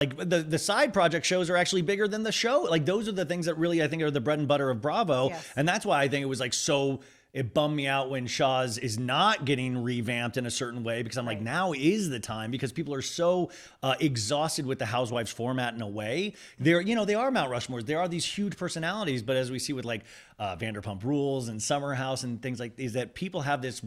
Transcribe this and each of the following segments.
Like the side project shows are actually bigger than the show. Like those are the things that really I think are the bread and butter of Bravo. Yes. And that's why I think it was like so it bummed me out when Shahs is not getting revamped in a certain way, because I'm like, now is the time, because people are so exhausted with the Housewives format in a way. They're, you know, they are Mount Rushmores. There are these huge personalities, but as we see with like Vanderpump Rules and Summer House and things like these, that people have this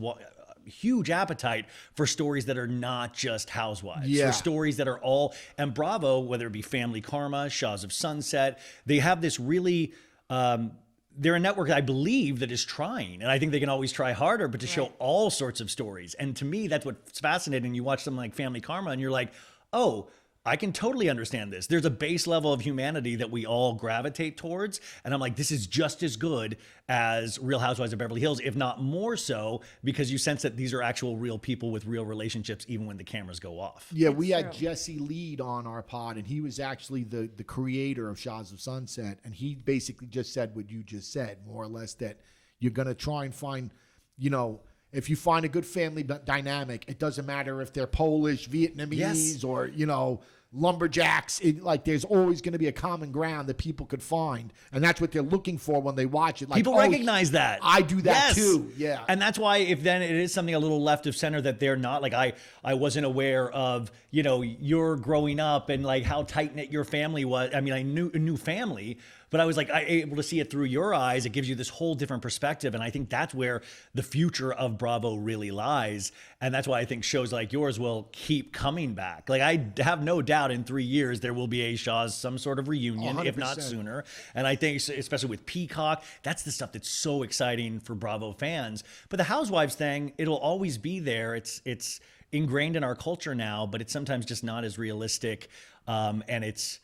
huge appetite for stories that are not just housewives, for stories that are all, and Bravo, whether it be Family Karma, Shahs of Sunset, they have this really, they're a network, I believe, that is trying, and I think they can always try harder, but to show all sorts of stories. And to me, that's what's fascinating. You watch something like Family Karma and you're like, oh, I can totally understand this. There's a base level of humanity that we all gravitate towards. And I'm like, this is just as good as Real Housewives of Beverly Hills, if not more so, because you sense that these are actual real people with real relationships, even when the cameras go off. Yeah, we had Jesse Lead on our pod, and he was actually the creator of Shahs of Sunset. And he basically just said what you just said, more or less, that you're going to try and find, you know, if you find a good family dynamic, it doesn't matter if they're Polish, Vietnamese, or, you know, lumberjacks. Like, there's always going to be a common ground that people could find. And that's what they're looking for when they watch it. Like, people recognize that. I do that too. Yeah. And that's why if then it is something a little left of center that they're not, like I wasn't aware of, you know, you're growing up and like how tight knit your family was. I mean, I knew family, but I was like, able to see it through your eyes. It gives you this whole different perspective. And I think that's where the future of Bravo really lies. And that's why I think shows like yours will keep coming back. Like, I have no doubt in 3 years, there will be a Shahs, some sort of reunion, 100%. if not sooner. And I think, especially with Peacock, that's the stuff that's so exciting for Bravo fans. But the Housewives thing, it'll always be there. It's ingrained in our culture now, but it's sometimes just not as realistic. And it's,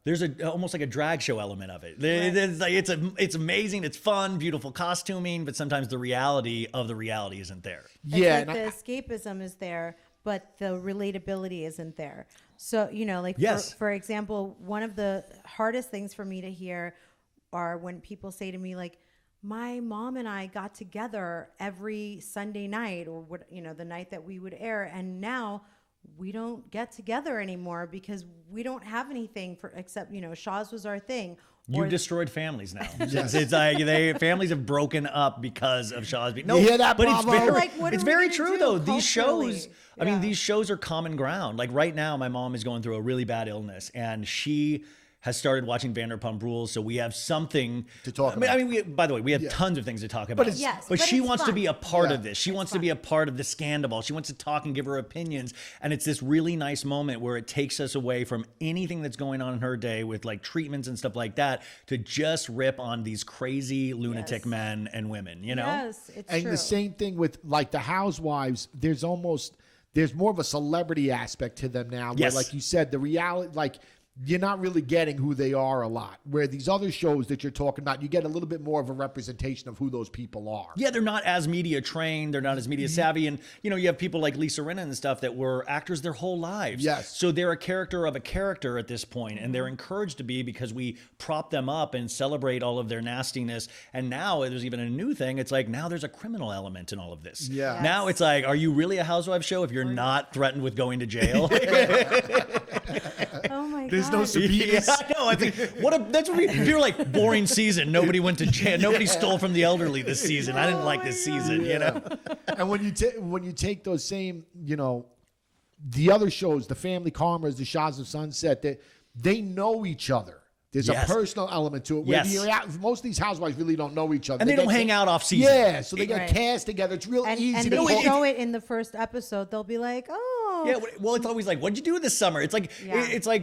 there's almost like a drag show element of it. It's amazing. It's fun, beautiful costuming, but sometimes the reality of the reality isn't there. Yeah. Like the escapism is there, but the relatability isn't there. So, you know, like, for example, one of the hardest things for me to hear are when people say to me, like, my mom and I got together every Sunday night, or what, you know, the night that we would air, and now we don't get together anymore because we don't have anything for, except, you know, Shahs was our thing. You've destroyed families now. It's like families have broken up because of Shahs. No, you hear that, but Bravo? it's very true though. These shows, I mean, these shows are common ground. Like right now, my mom is going through a really bad illness, and she has started watching Vanderpump Rules, so we have something to talk about. I mean, by the way, we have tons of things to talk about. But she wants to be a part of this. She wants to be a part of the scandal. She wants to talk and give her opinions. And it's this really nice moment where it takes us away from anything that's going on in her day with like treatments and stuff like that, to just rip on these crazy lunatic men and women, you know? Yes, it's true. And the same thing with like the Housewives, there's more of a celebrity aspect to them now. Where, like you said, the reality, like, you're not really getting who they are a lot. Where these other shows that you're talking about, you get a little bit more of a representation of who those people are. Yeah, they're not as media trained. They're not as media savvy. And, you know, you have people like Lisa Rinna and stuff that were actors their whole lives. Yes. So they're a character of a character at this point, and they're encouraged to be, because we prop them up and celebrate all of their nastiness. And now there's even a new thing. It's like, now there's a criminal element in all of this. Yeah. Yes. Now it's like, are you really a Housewives show if you're not threatened with going to jail? Oh my God. There's no subpoenas. Yeah, I know. I think that's what people are like. Boring season. Nobody went to jail. Nobody stole from the elderly this season. I didn't like this season. You know. And when you take those same, you know, the other shows, the Family Karmas, the Shahs of Sunset, they know each other. There's a personal element to it. Where most of these housewives really don't know each other. And they don't hang out off season. Yeah, so they get cast together. It's real easy and to they show it in the first episode. They'll be like, oh. Yeah, well, it's always like, what'd you do this summer? It's like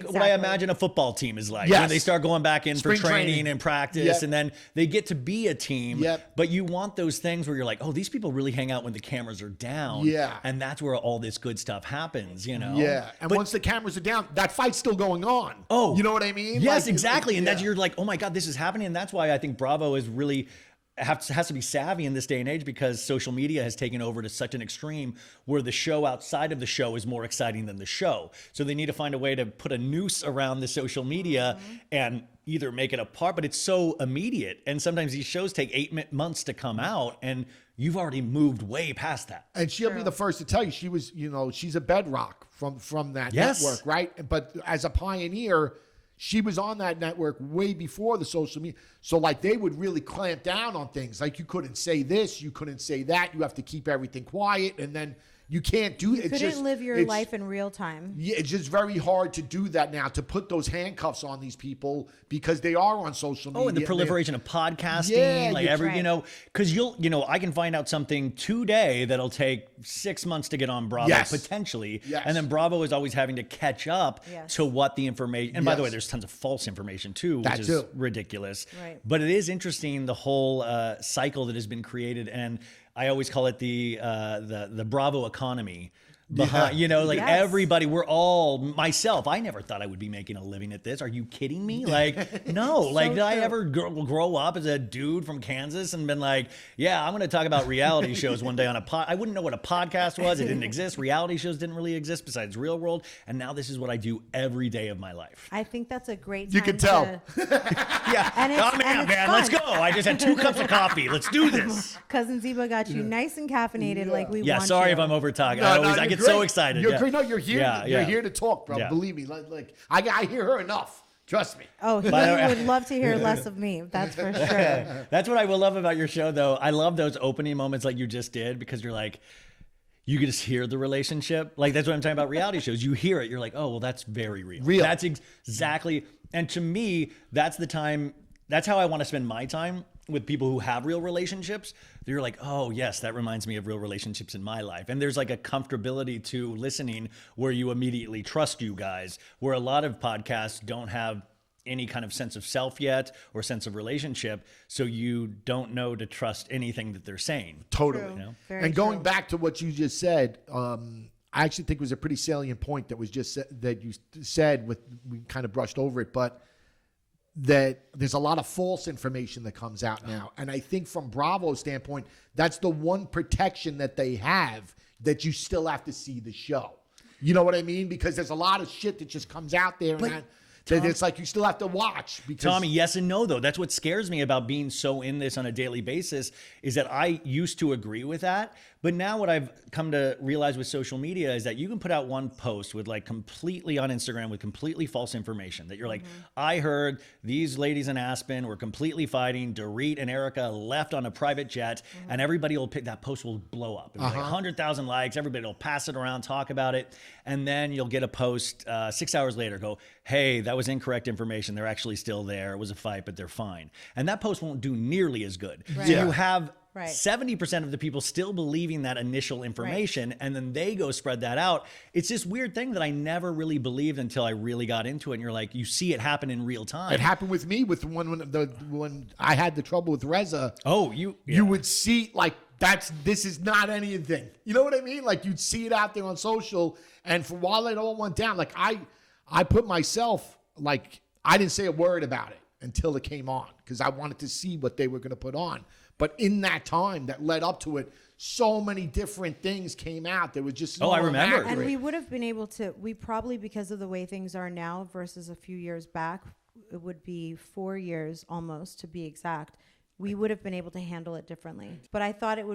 what I imagine a football team is like. When they start going back in for training and practice, and then they get to be a team. But you want those things where you're like, oh, these people really hang out when the cameras are down. Yeah. And that's where all this good stuff happens, you know? Yeah. And once the cameras are down, that fight's still going on. Oh. You know what I mean? Yes, like, exactly. And that's, you're like, oh my God, this is happening. And that's why I think Bravo is really has to be savvy in this day and age because social media has taken over to such an extreme where the show outside of the show is more exciting than the show. So they need to find a way to put a noose around the social media and either make it a part, but it's so immediate. And sometimes these shows take 8 months to come out and you've already moved way past that. And she'll be the first to tell you she was, she's a bedrock from that network, right? But as a pioneer, she was on that network way before the social media. So like they would really clamp down on things. Like you couldn't say this, you couldn't say that. You have to keep everything quiet. And then you can't do it. You couldn't live your life in real time. Yeah, it's just very hard to do that now, to put those handcuffs on these people because they are on social media. Oh, and the proliferation of podcasting, because I can find out something today that'll take 6 months to get on Bravo, potentially. Yes. And then Bravo is always having to catch up to what the information, and by the way, there's tons of false information too, which is ridiculous. Right. But it is interesting, the whole cycle that has been created, and I always call it the Bravo economy. Behind, everybody, we're all, myself, I never thought I would be making a living at this. Are you kidding me? Like, no, did I ever grow up as a dude from Kansas and been like, yeah, I'm going to talk about reality shows one day on I wouldn't know what a podcast was. It didn't exist. Reality shows didn't really exist besides Real World. And now this is what I do every day of my life. I think that's a great time. You can tell. Yeah. Man, let's go. I just had 2 cups of coffee. Let's do this. Cousin Ziba got you nice and caffeinated like we want. Yeah, sorry if I'm over talking. I get so excited. You're here. You're here to talk, bro. Yeah. Believe me. Like I hear her enough. Trust me. Oh, he would love to hear less of me. That's for sure. That's what I will love about your show, though. I love those opening moments like you just did because you're like, you can just hear the relationship. Like that's what I'm talking about. Reality shows. You hear it. You're like, oh, well, that's very real. That's exactly. And to me, that's the time. That's how I want to spend my time with people who have real relationships. You're like, oh yes, that reminds me of real relationships in my life. And there's like a comfortability to listening where you immediately trust you guys, where a lot of podcasts don't have any kind of sense of self yet or sense of relationship. So you don't know to trust anything that they're saying. Totally. And going back to what you just said, I actually think it was a pretty salient point that was just that you said we kind of brushed over it, but that there's a lot of false information that comes out now. And I think from Bravo's standpoint, that's the one protection that they have, that you still have to see the show. You know what I mean? Because there's a lot of shit that just comes out there and it's like you still have to watch. Because Tommy, yes and no, though. That's what scares me about being so in this on a daily basis is that I used to agree with that. But now what I've come to realize with social media is that you can put out one post with like completely on Instagram with completely false information that you're like, I heard these ladies in Aspen were completely fighting. Dorit and Erica left on a private jet and everybody will pick that post will blow up. It'll be like 100,000 likes. Everybody will pass it around, talk about it. And then you'll get a post 6 hours later, go, hey, that was incorrect information. They're actually still there. It was a fight, but they're fine. And that post won't do nearly as good. Right. So you have 70% of the people still believing that initial information, and then they go spread that out. It's this weird thing that I never really believed until I really got into it. And you're like, you see it happen in real time. It happened with me with when I had the trouble with Reza. Oh, you would see like this is not anything. You know what I mean? Like you'd see it out there on social, and for a while it all went down. Like I put myself, like I didn't say a word about it until it came on because I wanted to see what they were going to put on. But in that time that led up to it, so many different things came out. There was just I remember. And we would have been able to, we probably, because of the way things are now versus a few years back, it would be 4 years almost to be exact, we would have been able to handle it differently. But I thought it would